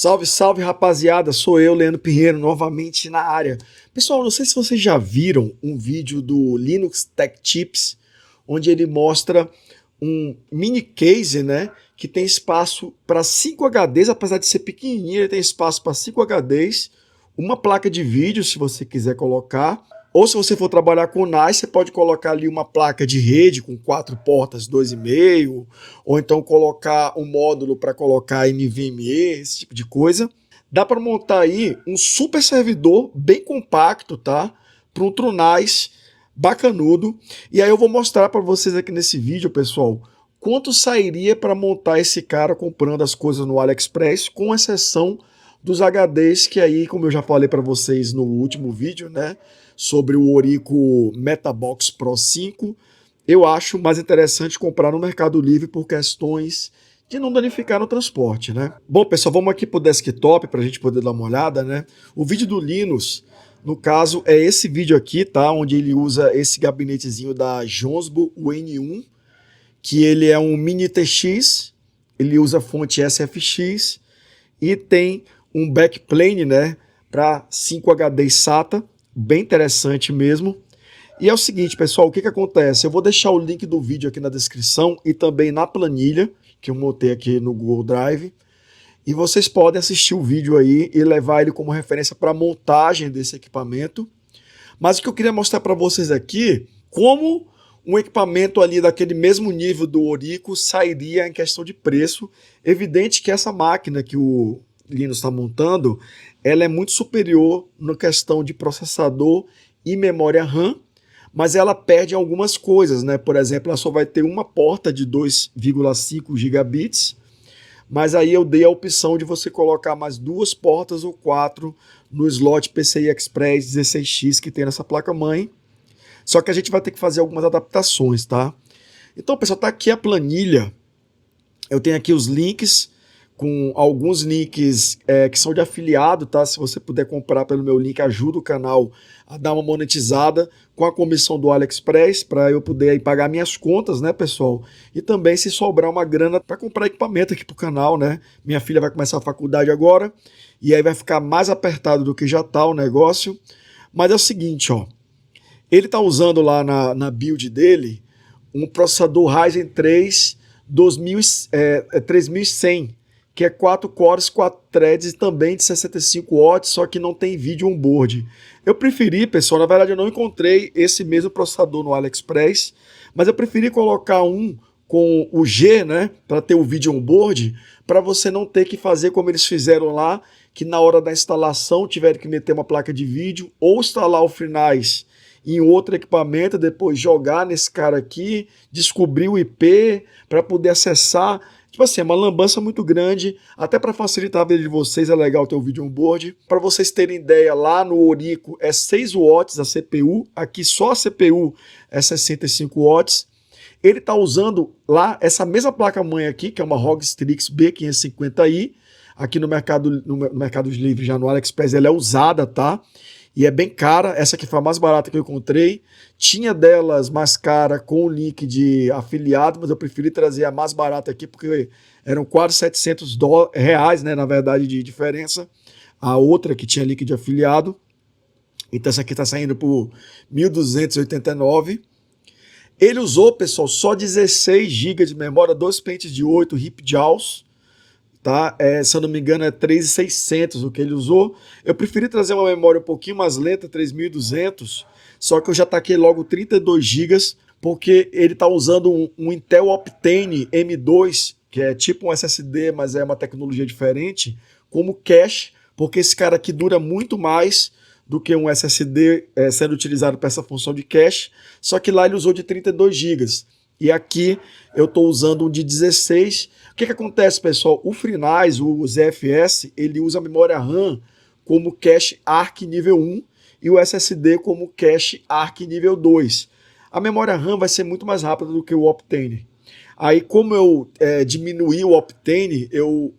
Salve, salve, rapaziada, sou eu, Leandro Pinheiro, novamente na área. Pessoal, não sei se vocês já viram um vídeo do Linux Tech Tips, onde ele mostra um mini case, né, que tem espaço para 5 HDs, apesar de ser pequenininho, ele tem espaço para 5 HDs, uma placa de vídeo, se você quiser colocar, ou se você for trabalhar com NAS, você pode colocar ali uma placa de rede com 4 portas 2,5, ou então colocar um módulo para colocar NVMe, esse tipo de coisa. Dá para montar aí um super servidor bem compacto, tá? Para um TrueNAS bacanudo. E aí eu vou mostrar para vocês aqui nesse vídeo, pessoal, quanto sairia para montar esse cara comprando as coisas no AliExpress, com exceção dos HDs que aí, como eu já falei para vocês no último vídeo, né, sobre o Orico MetaBox Pro 5, eu acho mais interessante comprar no Mercado Livre por questões de não danificar no transporte, né? Bom, pessoal, vamos aqui pro desktop para a gente poder dar uma olhada, né? O vídeo do Linus, no caso, é esse vídeo aqui, tá? Onde ele usa esse gabinetezinho da Jonsbo, o N1, que ele é um mini TX, ele usa fonte SFX e tem um backplane, né, para 5 HD SATA, bem interessante mesmo. E é o seguinte, pessoal, o que acontece? Eu vou deixar o link do vídeo aqui na descrição e também na planilha que eu montei aqui no Google Drive. E vocês podem assistir o vídeo aí e levar ele como referência para a montagem desse equipamento. Mas o que eu queria mostrar para vocês aqui, como um equipamento ali daquele mesmo nível do Orico sairia em questão de preço. Evidente que essa máquina que o Linus está montando, ela é muito superior na questão de processador e memória RAM, mas ela perde algumas coisas, né? Por exemplo, ela só vai ter uma porta de 2,5 gigabits, mas aí eu dei a opção de você colocar mais 2 portas ou 4 no slot PCI Express 16X que tem nessa placa-mãe. Só que a gente vai ter que fazer algumas adaptações, tá? Então, pessoal, tá aqui a planilha. Eu tenho aqui os links, com alguns links que são de afiliado, tá? Se você puder comprar pelo meu link, ajuda o canal a dar uma monetizada com a comissão do AliExpress, para eu poder aí pagar minhas contas, né, pessoal? E também se sobrar uma grana para comprar equipamento aqui pro canal, né? Minha filha vai começar a faculdade agora, e aí vai ficar mais apertado do que já tá o negócio. Mas é o seguinte, ó. Ele tá usando lá na build dele um processador Ryzen 3 3100, que é 4 cores, 4 threads e também de 65 watts, só que não tem vídeo onboard. Eu preferi, pessoal, na verdade eu não encontrei esse mesmo processador no AliExpress, mas eu preferi colocar um com o G, né, para ter o vídeo onboard, para você não ter que fazer como eles fizeram lá, que na hora da instalação tiveram que meter uma placa de vídeo ou instalar o FreeNAS em outro equipamento, depois jogar nesse cara aqui, descobrir o IP para poder acessar. Tipo assim, é uma lambança muito grande, até para facilitar a vida de vocês é legal ter o vídeo onboard. Para vocês terem ideia, lá no Orico é 6 watts a CPU, aqui só a CPU é 65 watts. Ele está usando lá essa mesma placa-mãe aqui, que é uma ROG Strix B550i, aqui no Mercado Livre, já no AliExpress, ela é usada, tá? E é bem cara, essa aqui foi a mais barata que eu encontrei. Tinha delas mais cara com o link de afiliado, mas eu preferi trazer a mais barata aqui, porque eram quase R$700, né, na verdade, de diferença. A outra que tinha link de afiliado. Então essa aqui está saindo por 1.289. Ele usou, pessoal, só 16 GB de memória, 2 pentes de 8 RIP JAWS. Tá? Se eu não me engano é 3.600 o que ele usou. Eu preferi trazer uma memória um pouquinho mais lenta, 3.200, só que eu já taquei logo 32 GB, porque ele está usando um Intel Optane M2, que é tipo um SSD, mas é uma tecnologia diferente, como cache, porque esse cara aqui dura muito mais do que um SSD sendo utilizado para essa função de cache, só que lá ele usou de 32 GB. E aqui eu estou usando um de 16. O que acontece, pessoal? O FreeNAS, o ZFS, ele usa a memória RAM como cache ARC nível 1 e o SSD como cache ARC nível 2. A memória RAM vai ser muito mais rápida do que o Optane. Aí, como eu diminuí o Optane, eu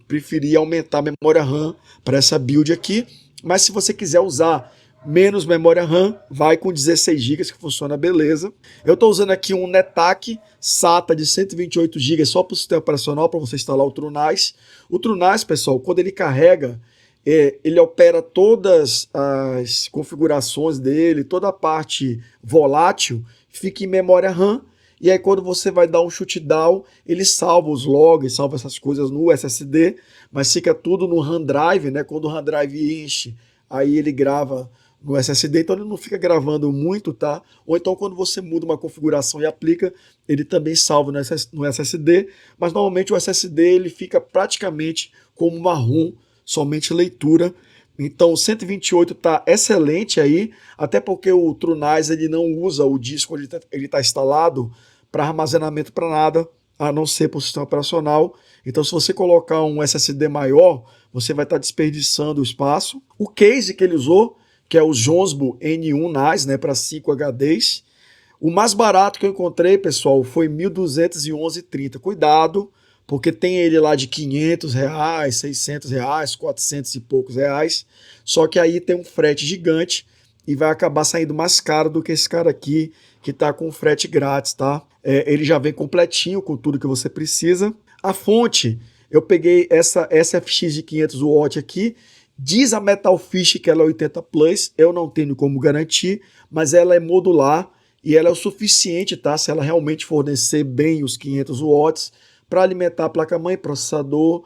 preferi aumentar a memória RAM para essa build aqui. Mas se você quiser usar menos memória RAM, vai com 16 GB que funciona beleza. Eu estou usando aqui um NetAC SATA de 128 GB só para o sistema operacional, para você instalar o TrueNAS. O TrueNAS, pessoal, quando ele carrega, ele opera todas as configurações dele, toda a parte volátil, fica em memória RAM. E aí quando você vai dar um shutdown, ele salva os logs, salva essas coisas no SSD, mas fica tudo no RAM Drive, né? Quando o RAM Drive enche, aí ele grava no SSD, então ele não fica gravando muito, tá? Ou então quando você muda uma configuração e aplica, ele também salva no SSD, mas normalmente o SSD ele fica praticamente como uma ROM, somente leitura. Então o 128 está excelente aí, até porque o TrueNAS ele não usa o disco onde ele está instalado para armazenamento para nada, a não ser para o sistema operacional. Então se você colocar um SSD maior, você vai estar desperdiçando o espaço. O case que ele usou, que é o Jonsbo N1 NAS, né, para 5 HDs. O mais barato que eu encontrei, pessoal, foi R$ 1.211,30. Cuidado, porque tem ele lá de R$500, R$600, 400 e poucos reais. Só que aí tem um frete gigante e vai acabar saindo mais caro do que esse cara aqui, que está com frete grátis, tá? Ele já vem completinho com tudo que você precisa. A fonte, eu peguei essa SFX de 500 watts aqui. Diz a Metalfish que ela é 80 Plus, eu não tenho como garantir, mas ela é modular e ela é o suficiente, tá? Se ela realmente fornecer bem os 500 watts para alimentar a placa-mãe, processador,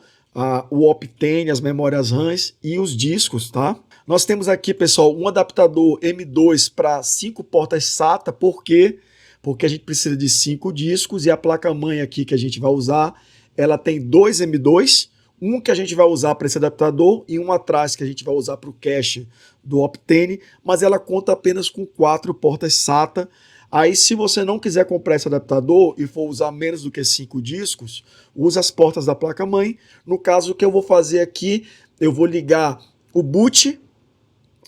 o Optane, as memórias RAMs e os discos, tá? Nós temos aqui, pessoal, um adaptador M2 para 5 portas SATA, por quê? Porque a gente precisa de 5 discos e a placa-mãe aqui que a gente vai usar, ela tem 2 M2, um que a gente vai usar para esse adaptador e um atrás que a gente vai usar para o cache do Optane, mas ela conta apenas com 4 portas SATA. Aí se você não quiser comprar esse adaptador e for usar menos do que 5 discos, usa as portas da placa-mãe. No caso, o que eu vou fazer aqui, eu vou ligar o boot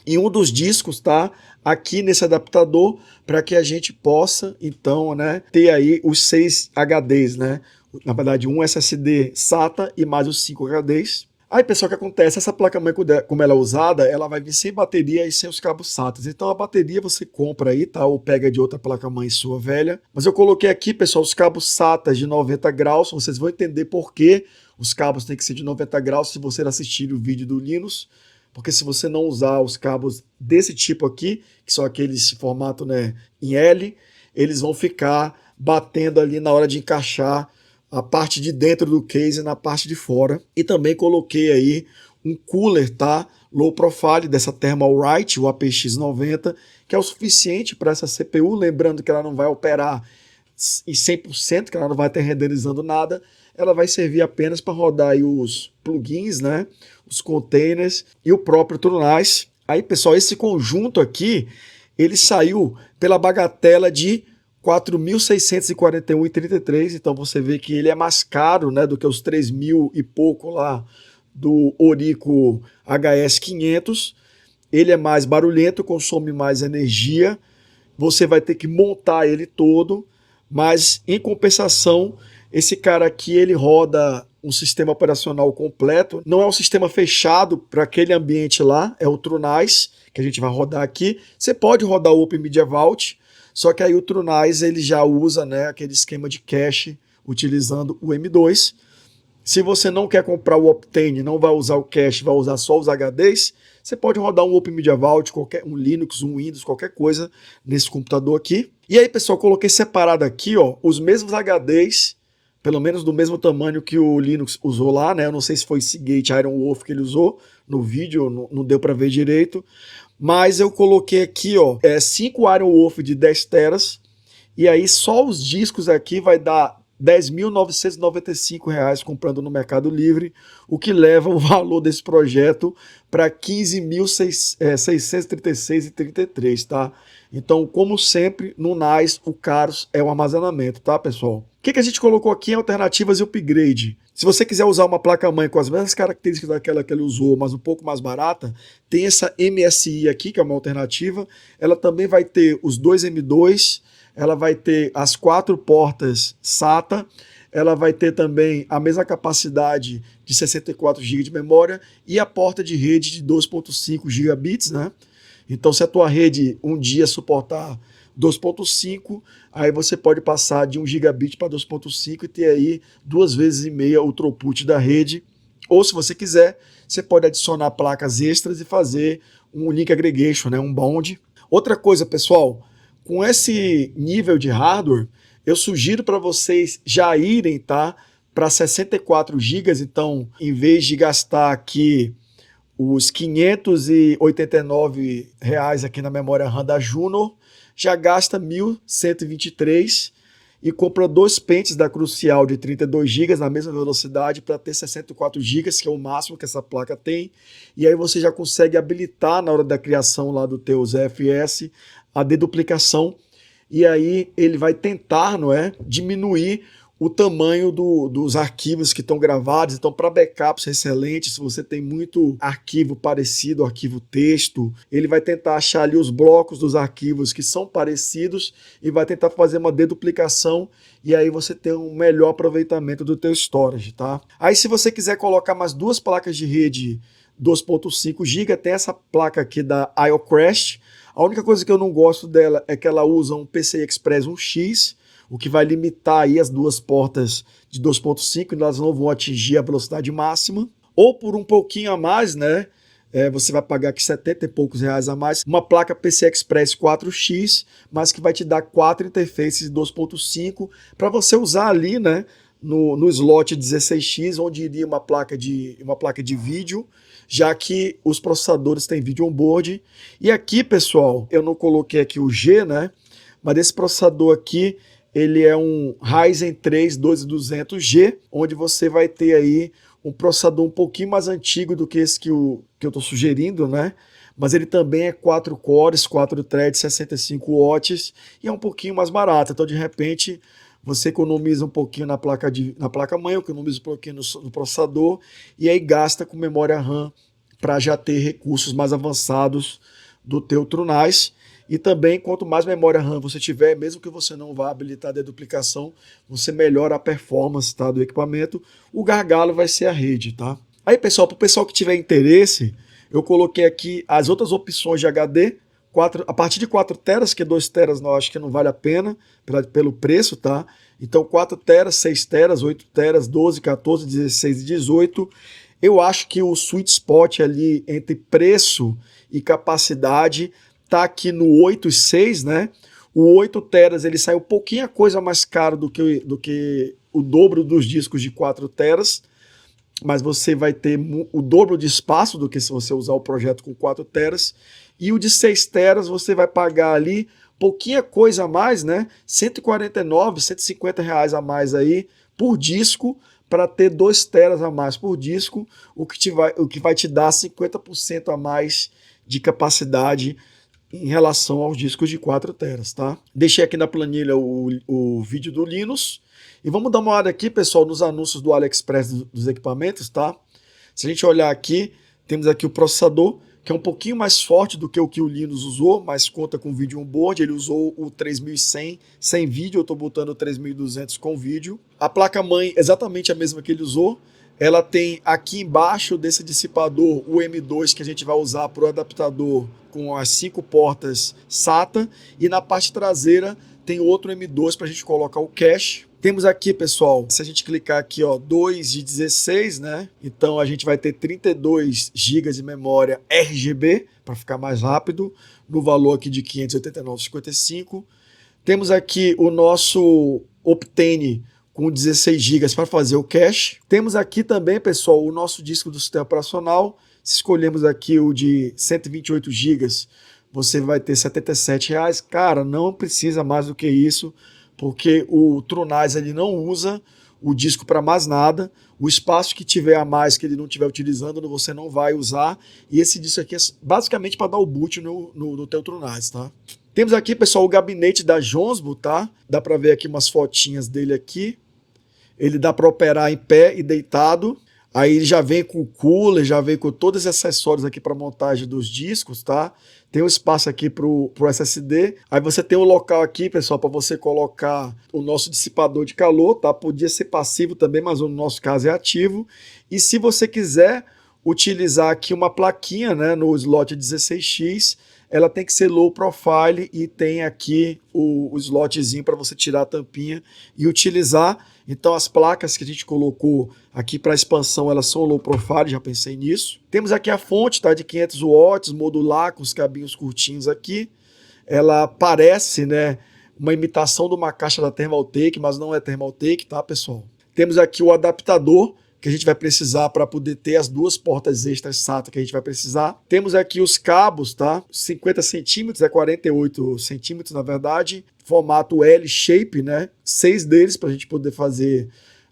em um dos discos, tá? Aqui nesse adaptador, para que a gente possa, então, né, ter aí os 6 HDs, né? Na verdade, um SSD SATA e mais os 5 HDs. Aí, pessoal, o que acontece? Essa placa-mãe, como ela é usada, ela vai vir sem bateria e sem os cabos SATA. Então, a bateria você compra aí, tá? Ou pega de outra placa-mãe sua velha. Mas eu coloquei aqui, pessoal, os cabos SATA de 90 graus. Vocês vão entender por que os cabos têm que ser de 90 graus se você assistir o vídeo do Linux. Porque se você não usar os cabos desse tipo aqui, que são aqueles formato, né, em L, eles vão ficar batendo ali na hora de encaixar a parte de dentro do case na parte de fora. E também coloquei aí um cooler, tá? Low profile dessa Thermalright, o APX90, que é o suficiente para essa CPU, lembrando que ela não vai operar em 100%, que ela não vai estar renderizando nada, ela vai servir apenas para rodar aí os plugins, né? Os containers e o próprio TrueNAS. Aí, pessoal, esse conjunto aqui, ele saiu pela bagatela de R$ 4.641,33, então você vê que ele é mais caro, né, do que os 3.000 e pouco lá do Orico HS500. Ele é mais barulhento, consome mais energia, você vai ter que montar ele todo, mas em compensação, esse cara aqui ele roda um sistema operacional completo, não é um sistema fechado para aquele ambiente lá, é o TrueNAS, que a gente vai rodar aqui. Você pode rodar o Open Media Vault, só que aí o TrueNAS ele já usa, né, aquele esquema de cache utilizando o M2. Se você não quer comprar o Optane, não vai usar o cache, vai usar só os HDs, você pode rodar um Open Media Vault, um Linux, um Windows, qualquer coisa nesse computador aqui. E aí, pessoal, coloquei separado aqui, ó, os mesmos HDs, pelo menos do mesmo tamanho que o Linux usou lá, né? Eu não sei se foi Seagate Iron Wolf que ele usou no vídeo, não deu para ver direito. Mas eu coloquei aqui, ó, 5 Iron Wolf de 10 teras, e aí só os discos aqui vai dar R$ 10.995 comprando no Mercado Livre, o que leva o valor desse projeto para R$ 15.636,33, tá? Então, como sempre, no NAS, o caro é o armazenamento, tá, pessoal? O que a gente colocou aqui em alternativas e upgrade? Se você quiser usar uma placa-mãe com as mesmas características daquela que ele usou, mas um pouco mais barata, tem essa MSI aqui, que é uma alternativa. Ela também vai ter os 2 M2, ela vai ter as 4 portas SATA, ela vai ter também a mesma capacidade de 64 GB de memória e a porta de rede de 2.5 gigabits, né? Então, se a tua rede um dia suportar 2.5, aí você pode passar de 1 gigabit para 2.5 e ter aí 2,5 vezes o throughput da rede. Ou, se você quiser, você pode adicionar placas extras e fazer um link aggregation, né, um bond. Outra coisa, pessoal, com esse nível de hardware, eu sugiro para vocês já irem, tá, para 64 GB. Então, em vez de gastar aqui os R$ 589 aqui na memória RAM da Juno, já gasta 1.123 e compra 2 pentes da Crucial de 32 GB na mesma velocidade para ter 64 GB, que é o máximo que essa placa tem. E aí você já consegue habilitar na hora da criação lá do teu ZFS a deduplicação. E aí ele vai tentar, não é, diminuir o tamanho dos arquivos que estão gravados. Então, para backups excelentes, se você tem muito arquivo parecido, arquivo texto, ele vai tentar achar ali os blocos dos arquivos que são parecidos e vai tentar fazer uma deduplicação, e aí você tem um melhor aproveitamento do teu storage, tá? Aí, se você quiser colocar mais 2 placas de rede 2.5 GB, tem essa placa aqui da IOCrest. A única coisa que eu não gosto dela é que ela usa um PCI Express 1X, o que vai limitar aí as 2 portas de 2.5 e elas não vão atingir a velocidade máxima. Ou por um pouquinho a mais, né? Você vai pagar aqui 70 e poucos reais a mais, uma placa PCI Express 4X, mas que vai te dar 4 interfaces de 2.5 para você usar ali, né? No slot 16X, onde iria uma placa de vídeo, já que os processadores têm vídeo on-board. E aqui, pessoal, eu não coloquei aqui o G, né? Mas esse processador aqui, ele é um Ryzen 3 12200G, onde você vai ter aí um processador um pouquinho mais antigo do que esse que eu estou sugerindo, né? Mas ele também é 4 cores, 4 threads, 65 watts e é um pouquinho mais barato. Então, de repente, você economiza um pouquinho na placa-mãe, economiza um pouquinho no processador e aí gasta com memória RAM para já ter recursos mais avançados do teu TrueNAS. E também, quanto mais memória RAM você tiver, mesmo que você não vá habilitar a deduplicação, você melhora a performance, tá, do equipamento. O gargalo vai ser a rede, tá? Aí, pessoal, para o pessoal que tiver interesse, eu coloquei aqui as outras opções de HD, a partir de 4 teras, que 2 teras eu acho que não vale a pena pelo preço, tá? Então 4 teras, 6 teras, 8 teras, 12, 14, 16 e 18. Eu acho que o sweet spot ali entre preço e capacidade tá aqui no 8,6, né? O 8 teras ele sai um pouquinho a coisa mais caro do que o dobro dos discos de 4 teras, mas você vai ter o dobro de espaço do que se você usar o projeto com 4 teras. E o de 6 teras você vai pagar ali pouquinha coisa a mais, né? 149, 150 reais a mais aí por disco, para ter 2 teras a mais por disco, o que vai te dar 50% a mais de capacidade em relação aos discos de 4 teras, tá? Deixei aqui na planilha o vídeo do Linus. E vamos dar uma olhada aqui, pessoal, nos anúncios do AliExpress dos equipamentos, tá? Se a gente olhar aqui, temos aqui o processador, que é um pouquinho mais forte do que o Linus usou, mas conta com vídeo on-board. Ele usou o 3100 sem vídeo, eu estou botando o 3200 com vídeo. A placa-mãe, exatamente a mesma que ele usou. Ela tem aqui embaixo desse dissipador o M2 que a gente vai usar para o adaptador com as 5 portas SATA, e na parte traseira tem outro M2 para a gente colocar o cache. Temos aqui, pessoal, se a gente clicar aqui, ó, 2 de 16, né? Então a gente vai ter 32 GB de memória RGB para ficar mais rápido, no valor aqui de R$ 589,55. Temos aqui o nosso Optane com 16 GB para fazer o cache. Temos aqui também, pessoal, o nosso disco do sistema operacional. Se escolhemos aqui o de 128 GB, você vai ter R$ 77,00. Cara, não precisa mais do que isso, porque o TrueNAS ele não usa o disco para mais nada. O espaço que tiver a mais, que ele não estiver utilizando, você não vai usar. E esse disco aqui é basicamente para dar o boot no teu TrueNAS, tá? Temos aqui, pessoal, o gabinete da Jonsbo, tá? Dá para ver aqui umas fotinhas dele aqui. Ele dá para operar em pé e deitado. Aí ele já vem com o cooler, já vem com todos os acessórios aqui para montagem dos discos, tá? Tem um espaço aqui para o SSD. Aí você tem um local aqui, pessoal, para você colocar o nosso dissipador de calor, tá? Podia ser passivo também, mas no nosso caso é ativo. E se você quiser utilizar aqui uma plaquinha, né, no slot 16X, ela tem que ser low profile e tem aqui o slotzinho para você tirar a tampinha e utilizar. Então as placas que a gente colocou aqui para expansão, elas são low profile, já pensei nisso. Temos aqui a fonte, tá, de 500 watts, modular com os cabinhos curtinhos aqui. Ela parece, né, uma imitação de uma caixa da Thermaltake, mas não é Thermaltake, tá, pessoal? Temos aqui o adaptador que a gente vai precisar para poder ter as duas portas extras SATA que a gente vai precisar. Temos aqui os cabos, tá? 50 centímetros, é 48 centímetros na verdade, formato L-shape, né? 6 deles para a gente poder fazer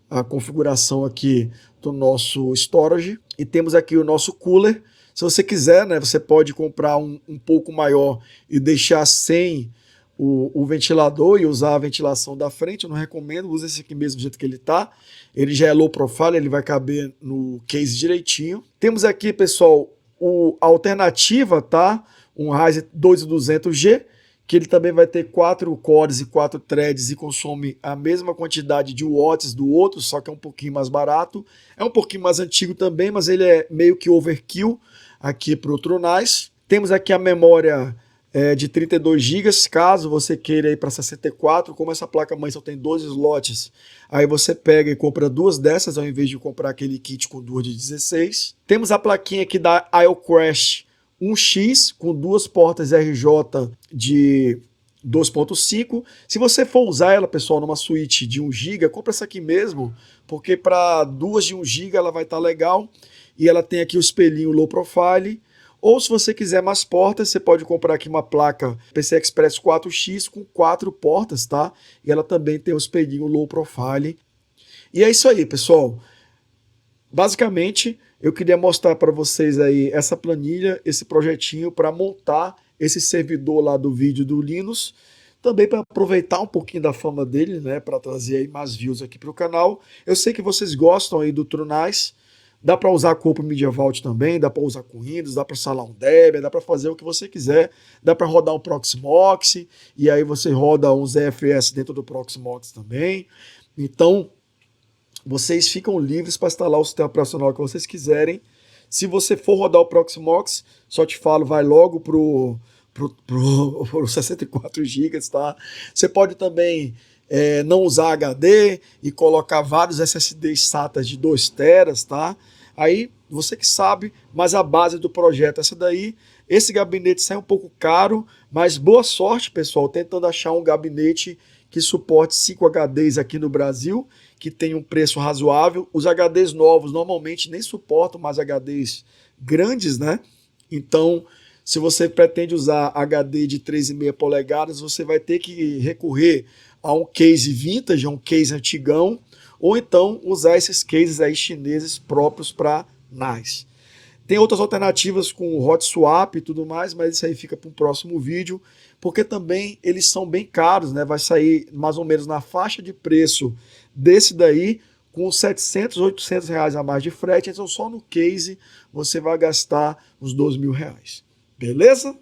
a configuração aqui do nosso storage. E temos aqui o nosso cooler. Se você quiser, né, você pode comprar um pouco maior e deixar sem o ventilador e usar a ventilação da frente. Eu não recomendo, usa esse aqui mesmo do jeito que ele tá. Ele já é low profile, ele vai caber no case direitinho. Temos aqui, pessoal, a alternativa, tá? Um Ryzen 2200G, que ele também vai ter 4 cores e 4 threads e consome a mesma quantidade de watts do outro, só que é um pouquinho mais barato. É um pouquinho mais antigo também, mas ele é meio que overkill aqui para o Trunais. Temos aqui a memória de 32 GB, caso você queira ir para 64, como essa placa-mãe só tem 12 slots, aí você pega e compra duas dessas, ao invés de comprar aquele kit com duas de 16. Temos a plaquinha aqui da IOCrash 1X, com duas portas RJ de 2.5. Se você for usar ela, pessoal, numa suíte de 1 GB, compra essa aqui mesmo, porque para duas de 1 GB ela vai estar legal, e ela tem aqui o espelhinho low profile. Ou se você quiser mais portas, você pode comprar aqui uma placa PCI Express 4X com 4 portas, tá? E ela também tem o espelhinho low profile. E é isso aí, pessoal. Basicamente, eu queria mostrar para vocês aí essa planilha, esse projetinho para montar esse servidor lá do vídeo do Linus. Também para aproveitar um pouquinho da fama dele, né? Para trazer aí mais views aqui para o canal. Eu sei que vocês gostam aí do Trunais. Dá para usar com o Media Vault também, dá para usar com Windows, dá para instalar um Debian, dá para fazer o que você quiser, dá para rodar um Proxmox, e aí você roda um ZFS dentro do Proxmox também. Então, vocês ficam livres para instalar o sistema operacional que vocês quiserem. Se você for rodar o Proxmox, só te falo, vai logo pro 64 GB, tá? Você pode também não usar HD e colocar vários SSDs SATA de 2 teras, tá? Aí você que sabe, mas a base do projeto é essa daí. Esse gabinete sai um pouco caro, mas boa sorte, pessoal, tentando achar um gabinete que suporte 5 HDs aqui no Brasil, que tem um preço razoável. Os HDs novos normalmente nem suportam mais HDs grandes, né? Então, se você pretende usar HD de 3,5 polegadas, você vai ter que recorrer a um case vintage, a um case antigão, ou então usar esses cases aí chineses próprios para NAS. Tem outras alternativas com hot swap e tudo mais, mas isso aí fica para um próximo vídeo, porque também eles são bem caros, né? Vai sair mais ou menos na faixa de preço desse daí, com 700, 800 reais a mais de frete, então só no case você vai gastar uns R$12.000. Beleza?